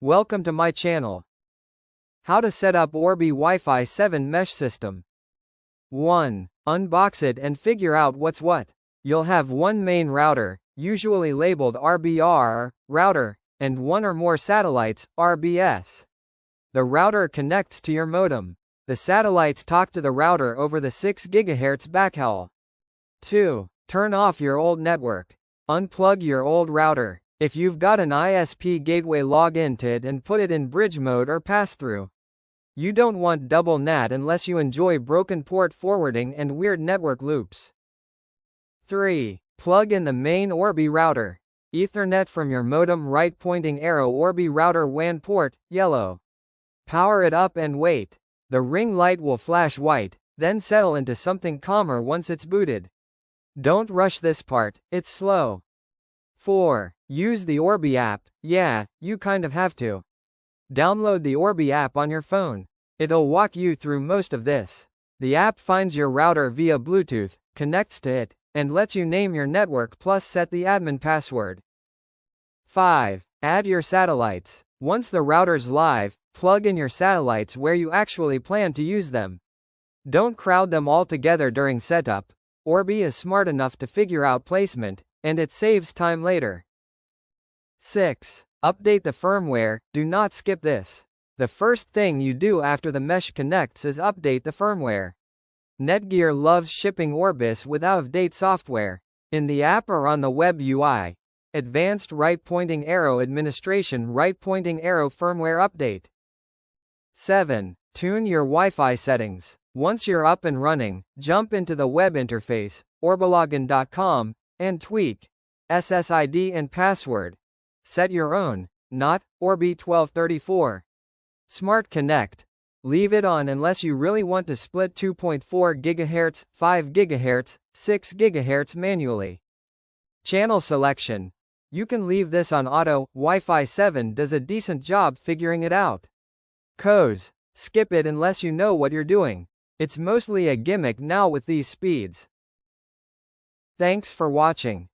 Welcome to my channel. How to set up Orbi Wi-Fi 7 mesh system. 1. Unbox it and figure out what's what. You'll have one main router, usually labeled RBR, router, and one or more satellites, RBS. The router connects to your modem. The satellites talk to the router over the 6 GHz backhaul. 2. Turn off your old network. Unplug your old router. If you've got an ISP gateway, log into it and put it in bridge mode or pass-through. You don't want double NAT unless you enjoy broken port forwarding and weird network loops. 3. Plug in the main Orbi router. Ethernet from your modem, right pointing arrow, Orbi router WAN port, yellow. Power it up and wait. The ring light will flash white, then settle into something calmer once it's booted. Don't rush this part, it's slow. 4. Use the Orbi app. Yeah, you kind of have to. Download the Orbi app on your phone. It'll walk you through most of this. The app finds your router via Bluetooth, connects to it, and lets you name your network plus set the admin password. 5. Add your satellites. Once the router's live, plug in your satellites where you actually plan to use them. Don't crowd them all together during setup. Orbi is smart enough to figure out placement, and it saves time later. 6. Update the firmware. Do not skip this. The first thing you do after the mesh connects is update the firmware. Netgear loves shipping Orbis with out-of-date software. In the app or on the web UI. Advanced right pointing arrow administration, right pointing arrow firmware update. 7. Tune your Wi-Fi settings. Once you're up and running, jump into the web interface, orbilogin.com, and tweak SSID and password. Set your own, not Orbi 1234. Smart Connect. Leave it on unless you really want to split 2.4 GHz, 5 GHz, 6 GHz manually. Channel selection. You can leave this on auto. Wi-Fi 7 does a decent job figuring it out. Codes. Skip it unless you know what you're doing. It's mostly a gimmick now with these speeds. Thanks for watching.